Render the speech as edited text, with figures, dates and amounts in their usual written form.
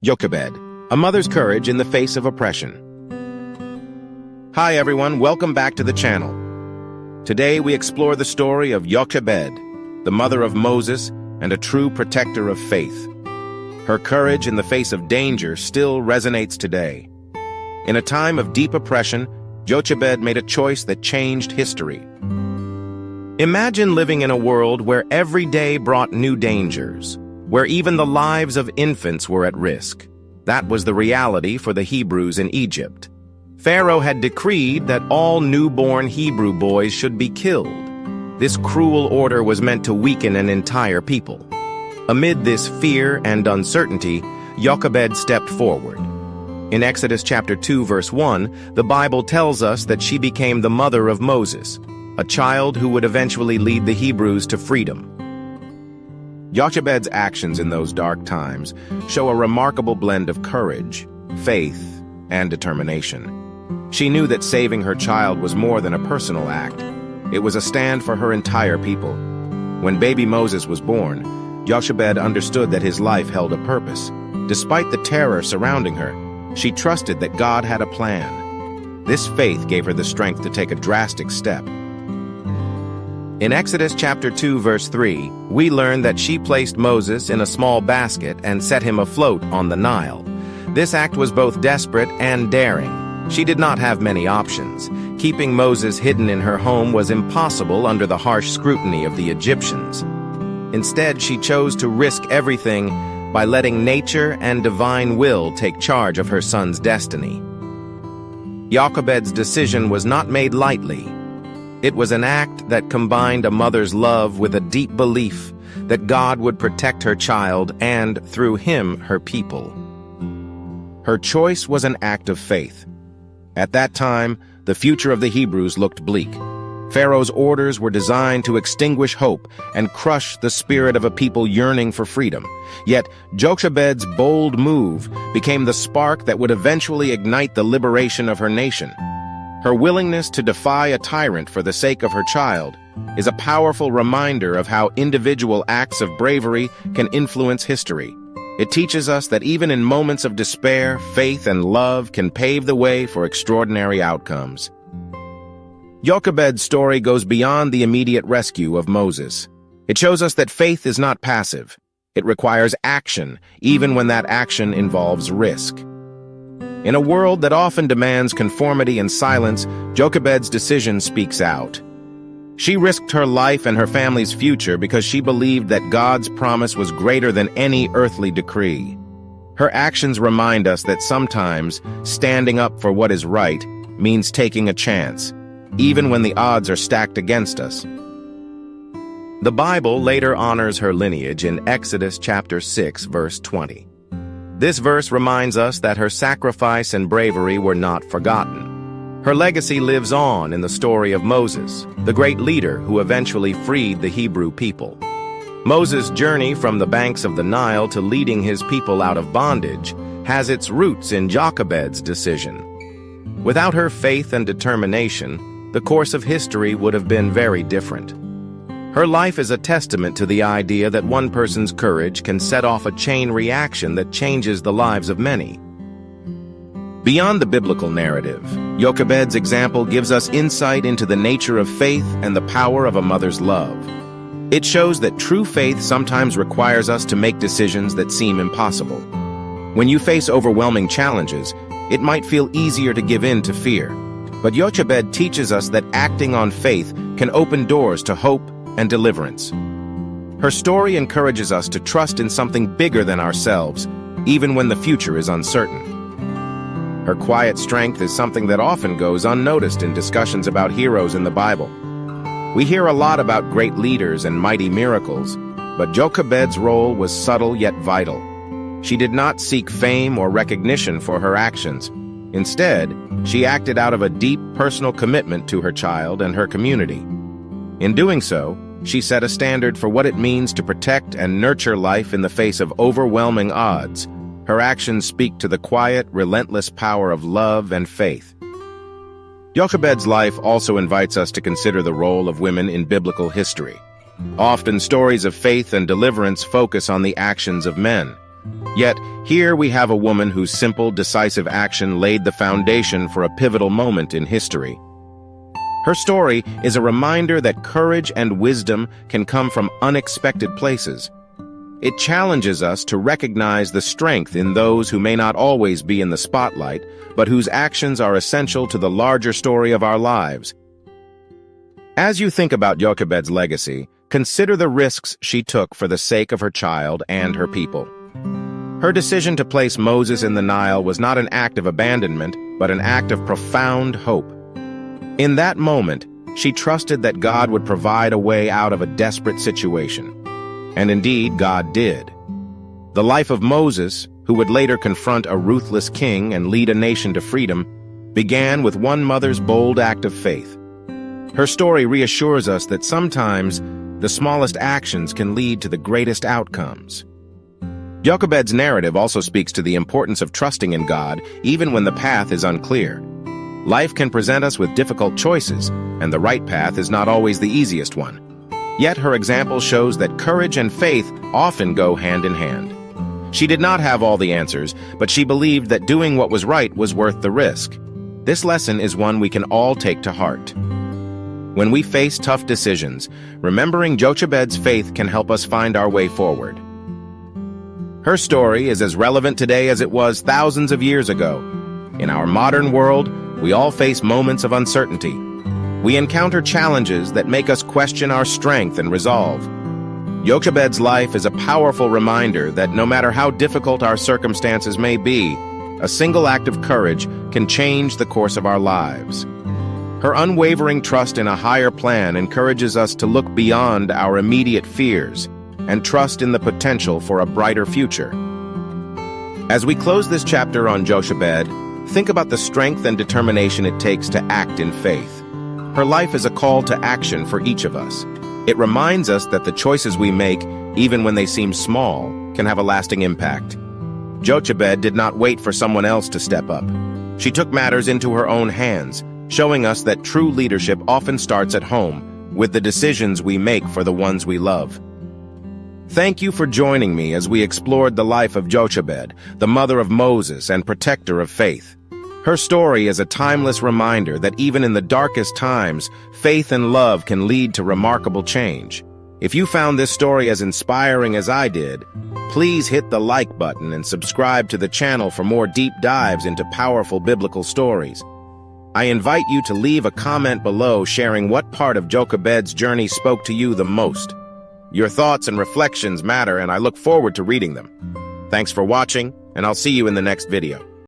Jochebed, a mother's courage in the face of oppression. Hi everyone, welcome back to the channel. Today we explore the story of Jochebed, the mother of Moses and a true protector of faith. Her courage in the face of danger still resonates today. In a time of deep oppression, Jochebed made a choice that changed history. Imagine living in a world where every day brought new dangers, where even the lives of infants were at risk. That was the reality for the Hebrews in Egypt. Pharaoh had decreed that all newborn Hebrew boys should be killed. This cruel order was meant to weaken an entire people. Amid this fear and uncertainty, Jochebed stepped forward. In Exodus chapter 2, verse 1, the Bible tells us that she became the mother of Moses, a child who would eventually lead the Hebrews to freedom. Jochebed's actions in those dark times show a remarkable blend of courage, faith, and determination. She knew that saving her child was more than a personal act. It was a stand for her entire people. When baby Moses was born, Jochebed understood that his life held a purpose. Despite the terror surrounding her, she trusted that God had a plan. This faith gave her the strength to take a drastic step. In Exodus chapter 2, verse 3, we learn that she placed Moses in a small basket and set him afloat on the Nile. This act was both desperate and daring. She did not have many options. Keeping Moses hidden in her home was impossible under the harsh scrutiny of the Egyptians. Instead, she chose to risk everything by letting nature and divine will take charge of her son's destiny. Jochebed's decision was not made lightly. It was an act that combined a mother's love with a deep belief that God would protect her child and, through him, her people. Her choice was an act of faith. At that time, the future of the Hebrews looked bleak. Pharaoh's orders were designed to extinguish hope and crush the spirit of a people yearning for freedom. Yet, Jochebed's bold move became the spark that would eventually ignite the liberation of her nation. Her willingness to defy a tyrant for the sake of her child is a powerful reminder of how individual acts of bravery can influence history. It teaches us that even in moments of despair, faith and love can pave the way for extraordinary outcomes. Jochebed's story goes beyond the immediate rescue of Moses. It shows us that faith is not passive. It requires action, even when that action involves risk. In a world that often demands conformity and silence, Jochebed's decision speaks out. She risked her life and her family's future because she believed that God's promise was greater than any earthly decree. Her actions remind us that sometimes standing up for what is right means taking a chance, even when the odds are stacked against us. The Bible later honors her lineage in Exodus chapter 6, verse 20. This verse reminds us that her sacrifice and bravery were not forgotten. Her legacy lives on in the story of Moses, the great leader who eventually freed the Hebrew people. Moses' journey from the banks of the Nile to leading his people out of bondage has its roots in Jochebed's decision. Without her faith and determination, the course of history would have been very different. Her life is a testament to the idea that one person's courage can set off a chain reaction that changes the lives of many. Beyond the biblical narrative, Jochebed's example gives us insight into the nature of faith and the power of a mother's love. It shows that true faith sometimes requires us to make decisions that seem impossible. When you face overwhelming challenges, it might feel easier to give in to fear. But Jochebed teaches us that acting on faith can open doors to hope and deliverance. Her story encourages us to trust in something bigger than ourselves, even when the future is uncertain. Her quiet strength is something that often goes unnoticed in discussions about heroes in the Bible. We hear a lot about great leaders and mighty miracles, but Jochebed's role was subtle yet vital. She did not seek fame or recognition for her actions. Instead, she acted out of a deep personal commitment to her child and her community. In doing so, she set a standard for what it means to protect and nurture life in the face of overwhelming odds. Her actions speak to the quiet, relentless power of love and faith. Jochebed's life also invites us to consider the role of women in biblical history. Often stories of faith and deliverance focus on the actions of men, Yet, here we have a woman whose simple, decisive action laid the foundation for a pivotal moment in history. Her story is a reminder that courage and wisdom can come from unexpected places. It challenges us to recognize the strength in those who may not always be in the spotlight, but whose actions are essential to the larger story of our lives. As you think about Jochebed's legacy, consider the risks she took for the sake of her child and her people. Her decision to place Moses in the Nile was not an act of abandonment, but an act of profound hope. In that moment, she trusted that God would provide a way out of a desperate situation. And indeed, God did. The life of Moses, who would later confront a ruthless king and lead a nation to freedom, began with one mother's bold act of faith. Her story reassures us that sometimes the smallest actions can lead to the greatest outcomes. Jochebed's narrative also speaks to the importance of trusting in God, even when the path is unclear. Life can present us with difficult choices, and the right path is not always the easiest one. Yet her example shows that courage and faith often go hand in hand. She did not have all the answers, but she believed that doing what was right was worth the risk. This lesson is one we can all take to heart. When we face tough decisions, remembering Jochebed's faith can help us find our way forward. Her story is as relevant today as it was thousands of years ago. In our modern world, we all face moments of uncertainty. We encounter challenges that make us question our strength and resolve. Jochebed's life is a powerful reminder that no matter how difficult our circumstances may be, a single act of courage can change the course of our lives. Her unwavering trust in a higher plan encourages us to look beyond our immediate fears and trust in the potential for a brighter future. As we close this chapter on Jochebed, think about the strength and determination it takes to act in faith. Her life is a call to action for each of us. It reminds us that the choices we make, even when they seem small, can have a lasting impact. Jochebed did not wait for someone else to step up. She took matters into her own hands, showing us that true leadership often starts at home, with the decisions we make for the ones we love. Thank you for joining me as we explored the life of Jochebed, the mother of Moses and protector of faith. Her story is a timeless reminder that even in the darkest times, faith and love can lead to remarkable change. If you found this story as inspiring as I did, please hit the like button and subscribe to the channel for more deep dives into powerful biblical stories. I invite you to leave a comment below sharing what part of Jochebed's journey spoke to you the most. Your thoughts and reflections matter, and I look forward to reading them. Thanks for watching, and I'll see you in the next video.